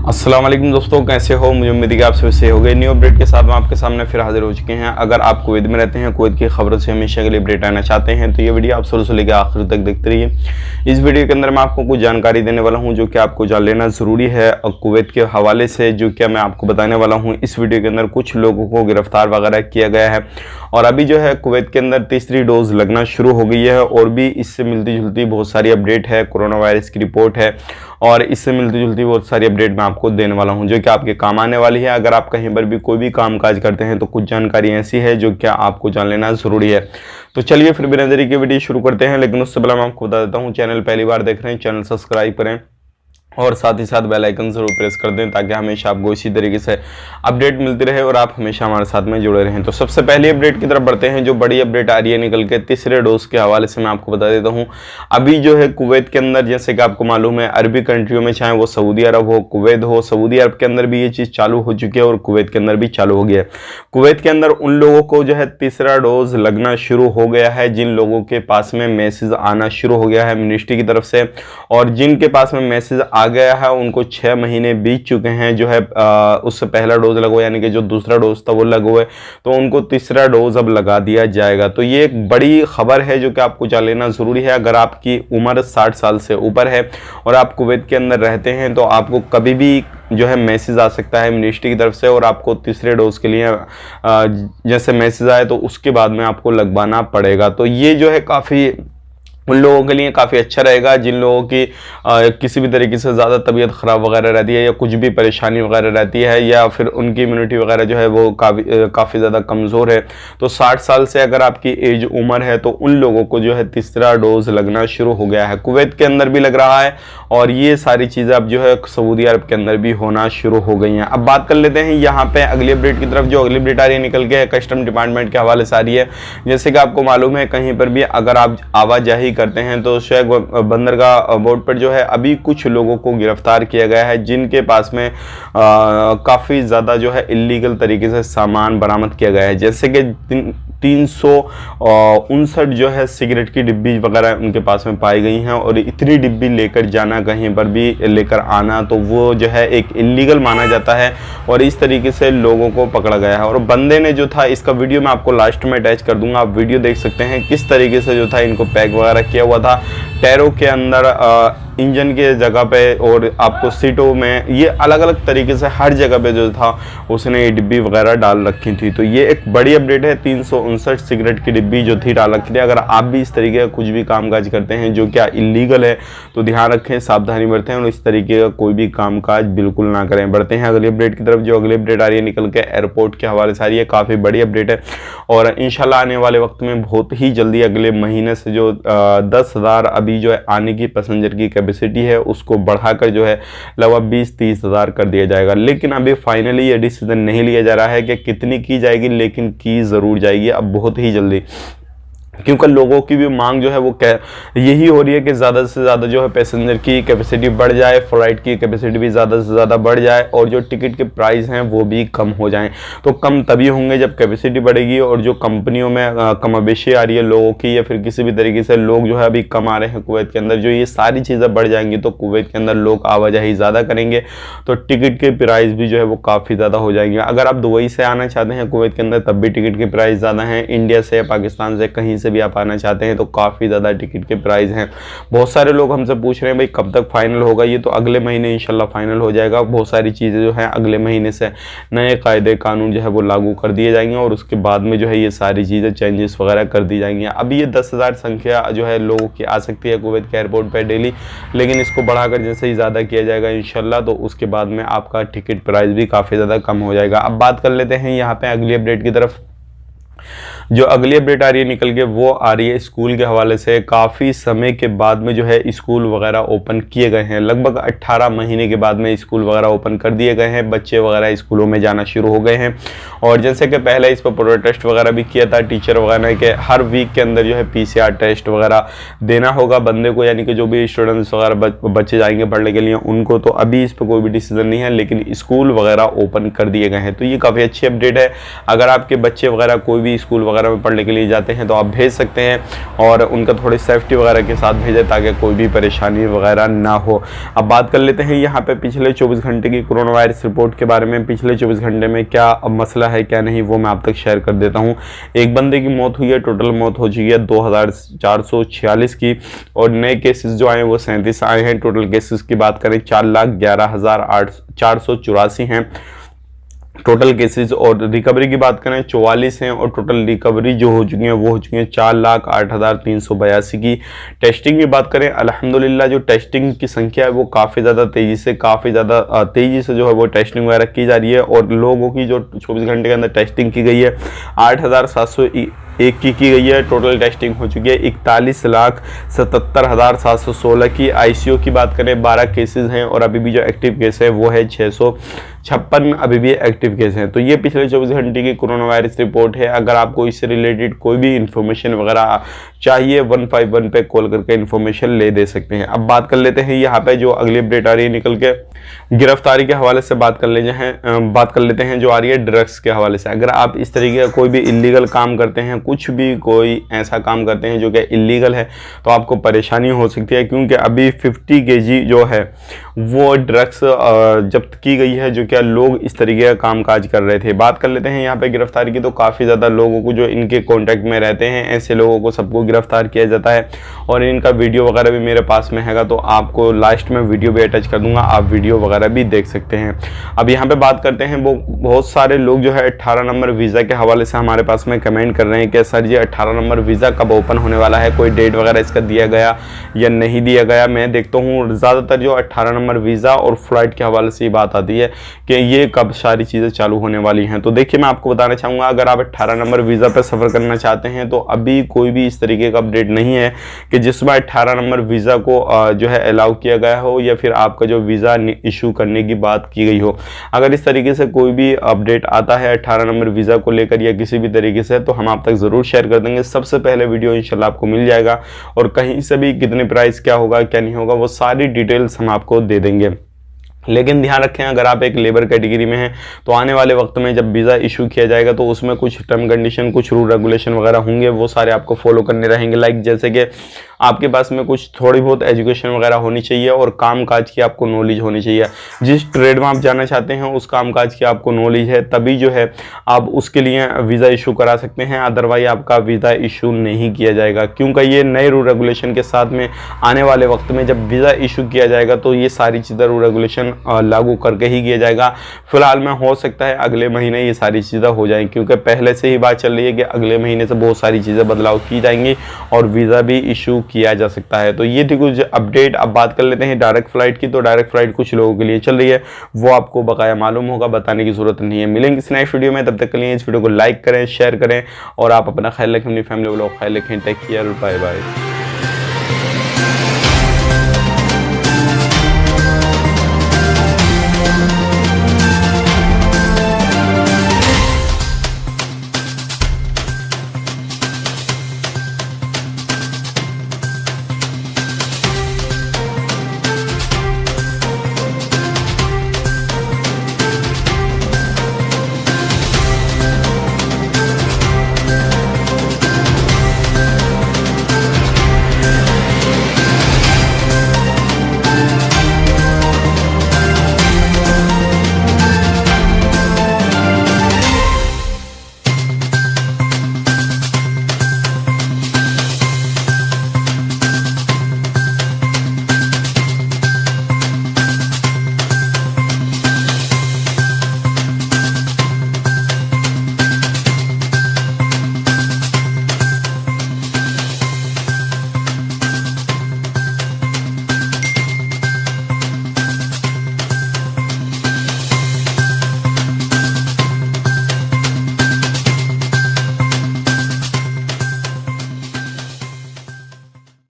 अस्सलाम वालेकुम दोस्तों, कैसे हो? मुझे उम्मीद है कि आप सभी सही हो गए। न्यू अपडेट के साथ हम आपके सामने फिर हाजिर हो चुके हैं। अगर आप कुवैत में रहते हैं, कुवैत की खबरों से हमेशा के लिए अपडेट आना चाहते हैं तो ये वीडियो आप शुरू से लेकर आखिर तक देखते रहिए। इस वीडियो के अंदर मैं आपको कुछ जानकारी देने वाला हूँ जो कि आपको जान लेना ज़रूरी है और कुवैत के हवाले से जो कि मैं आपको बताने वाला हूँ। इस वीडियो के अंदर कुछ लोगों को गिरफ्तार वगैरह किया गया है और अभी जो है कुवैत के अंदर तीसरी डोज लगना शुरू हो गई है और भी इससे मिलती जुलती बहुत सारी अपडेट है। कोरोना वायरस की रिपोर्ट है और इससे मिलती जुलती बहुत सारी अपडेट मैं आपको देने वाला हूं जो कि आपके काम आने वाली है। अगर आप कहीं पर भी कोई भी काम काज करते हैं तो कुछ जानकारी ऐसी है जो कि आपको जान लेना ज़रूरी है। तो चलिए फिर बिना देरी के वीडियो शुरू करते हैं, लेकिन उससे पहले मैं आपको बता देता हूँ, चैनल पहली बार देख रहे हैं चैनल सब्सक्राइब करें और साथ ही साथ बेल आइकन जरूर प्रेस कर दें ताकि हमेशा आपको इसी तरीके से अपडेट मिलती रहे और आप हमेशा हमारे साथ में जुड़े रहें। तो सबसे पहले अपडेट की तरफ बढ़ते हैं। जो बड़ी अपडेट आ रही है निकल के तीसरे डोज के हवाले से मैं आपको बता देता हूं। अभी जो है कुवैत के अंदर, जैसे कि आपको मालूम है, अरबी कंट्रियों में चाहे वो सऊदी अरब हो, कुवैत हो, सऊदी अरब के अंदर भी ये चीज़ चालू हो चुकी है और कुवैत के अंदर भी चालू हो गया है। कुवैत के अंदर उन लोगों को जो है तीसरा डोज लगना शुरू हो गया है जिन लोगों के पास में मैसेज आना शुरू हो गया है मिनिस्ट्री की तरफ से, और जिनके पास में मैसेज आ गया है उनको 6 महीने बीत चुके हैं जो है उससे पहला डोज लगा हुआ, यानी कि जो दूसरा डोज था वो लगा हुआ है, तो उनको तीसरा डोज अब लगा दिया जाएगा। तो ये एक बड़ी खबर है जो कि आपको जान लेना ज़रूरी है। अगर आपकी उम्र 60 साल से ऊपर है और आप कुवैत के अंदर रहते हैं तो आपको कभी भी जो है मैसेज आ सकता है मिनिस्ट्री की तरफ से और आपको तीसरे डोज के लिए जैसे मैसेज आए तो उसके बाद में आपको लगवाना पड़ेगा। तो ये जो है काफ़ी उन लोगों के लिए काफ़ी अच्छा रहेगा जिन लोगों की किसी भी तरीके से ज़्यादा तबीयत ख़राब वगैरह रहती है या कुछ भी परेशानी वगैरह रहती है या फिर उनकी इम्यूनिटी वगैरह जो है वो काफ़ी ज़्यादा कमज़ोर है। तो 60 साल से अगर आपकी एज उम्र है तो उन लोगों को जो है तीसरा डोज लगना शुरू हो गया है। कुवैत के अंदर भी लग रहा है और ये सारी चीज़ें अब जो है सऊदी अरब के अंदर भी होना शुरू हो गई हैं। अब बात कर लेते हैं यहाँ पे अगली अपडेट की तरफ। जो अगली अपडेट आ रही है निकल के कस्टम डिपार्टमेंट के हवाले से आ रही है। जैसे कि आपको मालूम है, कहीं पर भी अगर आप आवाजाही करते हैं तो शेख बंदरगाह बोर्ड पर जो है अभी कुछ लोगों को गिरफ्तार किया गया है जिनके पास में काफ़ी ज़्यादा जो है इलीगल तरीके से सामान बरामद किया गया है। जैसे कि 359 जो है सिगरेट की डिब्बी वगैरह उनके पास में पाई गई हैं और इतनी डिब्बी लेकर जाना, कहीं पर भी लेकर आना, तो वो जो है एक इलीगल माना जाता है और इस तरीके से लोगों को पकड़ा गया है। और बंदे ने जो था, इसका वीडियो मैं आपको लास्ट में अटैच कर दूंगा, आप वीडियो देख सकते हैं किस तरीके से जो था इनको पैक वगैरह किया हुआ था टैरो के अंदर, इंजन के जगह पे और आपको सीटों में, ये अलग अलग तरीके से हर जगह पे जो था उसने ये डिब्बी वगैरह डाल रखी थी। तो ये एक बड़ी अपडेट है। 359 सिगरेट की डिब्बी जो थी डाल रखी थी। अगर आप भी इस तरीके का कुछ भी कामकाज करते हैं जो क्या इलीगल है तो ध्यान रखें, सावधानी बरतें और इस तरीके का कोई भी कामकाज बिल्कुल ना करें। बढ़ते हैं अगली अपडेट की तरफ। जो अगली अपडेट आ रही है निकल के एयरपोर्ट के हवाले से आ रही है। काफ़ी बड़ी अपडेट है और इंशाल्लाह आने वाले वक्त में बहुत ही जल्दी अगले महीने से जो 10,000 अभी जो है आने की पैसेंजर की कैपेसिटी है उसको बढ़ाकर जो है लगभग 20-30 हज़ार कर दिया जाएगा। लेकिन अभी फाइनली ये डिसीजन नहीं लिया जा रहा है कि कितनी की जाएगी, लेकिन की ज़रूर जाएगी अब बहुत ही जल्दी, क्योंकि लोगों की भी मांग जो है वो यही हो रही है कि ज़्यादा से ज़्यादा जो है पैसेंजर की कैपेसिटी बढ़ जाए, फ्लाइट की कैपेसिटी भी ज़्यादा से ज़्यादा बढ़ जाए और जो टिकट के प्राइस हैं वो भी कम हो जाएं। तो कम तभी होंगे जब कैपेसिटी बढ़ेगी और जो कंपनियों में कमोबेशी आ रही है लोगों की या फिर किसी भी तरीके से लोग जो है अभी कम आ रहे हैं कुवैत के अंदर, जो ये सारी चीज़ें बढ़ जाएंगी तो कुवैत के अंदर लोग आवाजाही ज़्यादा करेंगे तो टिकट के प्राइस भी जो है वो काफ़ी ज़्यादा हो जाएंगे। अगर आप दुबई से आना चाहते हैं कुवैत के अंदर तब भी टिकट के प्राइस ज़्यादा हैं, इंडिया से, पाकिस्तान से, कहीं से भी आप आना चाहते हैं तो काफ़ी ज़्यादा टिकट के प्राइस हैं। बहुत सारे लोग हमसे पूछ रहे हैं भाई कब तक फाइनल होगा, ये तो अगले महीने इंशाल्लाह फाइनल हो जाएगा। बहुत सारी चीज़ें जो हैं अगले महीने से नए कायदे कानून जो है वो लागू कर दिए जाएंगे और उसके बाद में जो है ये सारी चीज़ें चेंजेस वगैरह कर दी जाएंगी। अभी ये 10,000 संख्या जो है लोगों की आ सकती है कुवैत के एयरपोर्ट पर डेली, लेकिन इसको बढ़ाकर जैसे ही ज़्यादा किया जाएगा इंशाल्लाह तो उसके बाद में आपका टिकट प्राइस भी काफ़ी ज़्यादा कम हो जाएगा। अब बात कर लेते हैं यहाँ पे अगली अपडेट की तरफ। जो अगली अपडेट आ रही है निकल के वो आ रही है स्कूल के हवाले से। काफ़ी समय के बाद में जो है स्कूल वगैरह ओपन किए गए हैं, लगभग 18 महीने के बाद में स्कूल वगैरह ओपन कर दिए गए हैं। बच्चे वगैरह स्कूलों में जाना शुरू हो गए हैं और जैसे कि पहले इस पर पूरा टेस्ट वगैरह भी किया था टीचर वगैरह के, हर वीक के अंदर जो है PCR टेस्ट वगैरह देना होगा बंदे को, यानी कि जो भी स्टूडेंट्स वगैरह बच्चे जाएंगे पढ़ने के लिए उनको। तो अभी इस पर कोई भी डिसीजन नहीं है, लेकिन स्कूल वगैरह ओपन कर दिए गए हैं। तो ये काफ़ी अच्छी अपडेट है। अगर आपके बच्चे वगैरह कोई भी स्कूल वगैरह में पढ़ने के लिए जाते हैं तो आप भेज सकते हैं और उनका थोड़ी सेफ्टी वगैरह के साथ भेजें ताकि कोई भी परेशानी वगैरह ना हो। अब बात कर लेते हैं यहाँ पे पिछले 24 घंटे की कोरोना वायरस रिपोर्ट के बारे में। पिछले 24 घंटे में क्या मसला है क्या नहीं वो मैं आप तक शेयर कर देता हूँ। एक बंदे की मौत हुई है, टोटल मौत हो चुकी है 2446 की और नए केसेस जो आए वो 37 आए हैं। टोटल केसेस की बात करें 4,11,484 हैं टोटल केसेस और रिकवरी की बात करें 44 हैं और टोटल रिकवरी जो हो चुकी हैं वो हो चुकी हैं 4,08,382 की। टेस्टिंग की बात करें अल्हम्दुलिल्लाह जो टेस्टिंग की संख्या है वो काफ़ी ज़्यादा तेज़ी से जो है वो टेस्टिंग वगैरह की जा रही है और लोगों की जो 24 घंटे के अंदर टेस्टिंग की गई है 8,701 की गई है। टोटल टेस्टिंग हो चुकी है 41,77,716 की। आईसीयू की बात करें 12 केसेस हैं और अभी भी जो एक्टिव केस है वो है 656 अभी भी एक्टिव केस हैं। तो ये पिछले 24 घंटे की कोरोना वायरस रिपोर्ट है। अगर आपको इससे रिलेटेड कोई भी इंफॉर्मेशन वगैरह चाहिए 151 पे कॉल करके इंफॉर्मेशन ले दे सकते हैं। अब बात कर लेते हैं यहाँ पे जो अगली अपडेट आ रही है निकल के गिरफ्तारी के हवाले से बात कर लेते हैं जो आ रही है ड्रग्स के हवाले से। अगर आप इस तरीके का कोई भी इलीगल काम करते हैं, कुछ भी कोई ऐसा काम करते हैं जो कि इलीगल है तो आपको परेशानी हो सकती है क्योंकि अभी 50 kg जो है वो ड्रग्स जब्त की गई है जो क्या लोग इस तरीके का काम काज कर रहे थे। बात कर लेते हैं यहाँ पे गिरफ्तारी की तो काफ़ी ज़्यादा लोगों को जो इनके कॉन्टैक्ट में रहते हैं ऐसे लोगों को सबको गिरफ्तार किया जाता है और इनका वीडियो वगैरह भी मेरे पास में हैगा तो आपको लास्ट में वीडियो भी अटैच कर दूंगा, आप वीडियो वगैरह भी देख सकते हैं। अब यहाँ पे बात करते हैं वो बहुत सारे लोग जो है 18 नंबर वीज़ा के हवाले से हमारे पास में कमेंट कर रहे हैं कि सर जी 18 नंबर वीज़ा कब ओपन होने वाला है, कोई डेट वगैरह इसका दिया गया या नहीं दिया गया। मैं देखता हूँ ज़्यादातर जो 18 नंबर वीज़ा और फ्लाइट के हवाले से ये बात आती है कि ये कब सारी चीज़ें चालू होने वाली हैं। तो देखिए मैं आपको बताना चाहूँगा अगर आप 18 नंबर वीज़ा पर सफ़र करना चाहते हैं तो अभी कोई भी इस तरीके का अपडेट नहीं है कि जिसमें 18 नंबर वीज़ा को जो है अलाउ किया गया हो या फिर आपका जो वीज़ा इशू करने की बात की गई हो। अगर इस तरीके से कोई भी अपडेट आता है 18 नंबर वीज़ा को लेकर या किसी भी तरीके से तो हम आप तक ज़रूर शेयर कर देंगे। सबसे पहले वीडियो इंशाल्लाह आपको मिल जाएगा और कहीं से भी कितने प्राइस क्या होगा क्या नहीं होगा वो सारी डिटेल्स हम आपको दे देंगे। लेकिन ध्यान रखें अगर आप एक लेबर कैटेगरी में हैं तो आने वाले वक्त में जब वीज़ा इशू किया जाएगा तो उसमें कुछ टर्म कंडीशन कुछ रूल रेगुलेशन वगैरह होंगे वो सारे आपको फॉलो करने रहेंगे। लाइक जैसे कि आपके पास में कुछ थोड़ी बहुत एजुकेशन वगैरह होनी चाहिए और काम काज की आपको नॉलेज होनी चाहिए। जिस ट्रेड में आप जाना चाहते हैं उस काम काज की आपको नॉलेज है तभी जो है आप उसके लिए वीज़ा इशू करा सकते हैं, अदरवाइज आपका वीज़ा इशू नहीं किया जाएगा क्योंकि ये नए रूल रेगुलेशन के साथ में आने वाले वक्त में जब वीज़ा इशू किया जाएगा तो ये सारी चीज़ें रूल रेगुलेशन लागू करके ही किया जाएगा। फिलहाल में हो सकता है अगले महीने ये सारी चीज़ें हो जाएंगी क्योंकि पहले से ही बात चल रही है कि अगले महीने से बहुत सारी चीज़ें बदलाव की जाएंगी और वीज़ा भी इशू किया जा सकता है। तो ये थी कुछ अपडेट। अब बात कर लेते हैं डायरेक्ट फ्लाइट की। तो डायरेक्ट फ्लाइट कुछ लोगों के लिए चल रही है वो आपको बकाया मालूम होगा, बताने की जरूरत नहीं है। मिलेंगे इस नेक्स्ट वीडियो में, तब तक के लिए इस वीडियो को लाइक करें, शेयर करें और आप अपना ख्याल रखें, अपनी फैमिली वालों का ख्याल रखें। Take care, bye bye.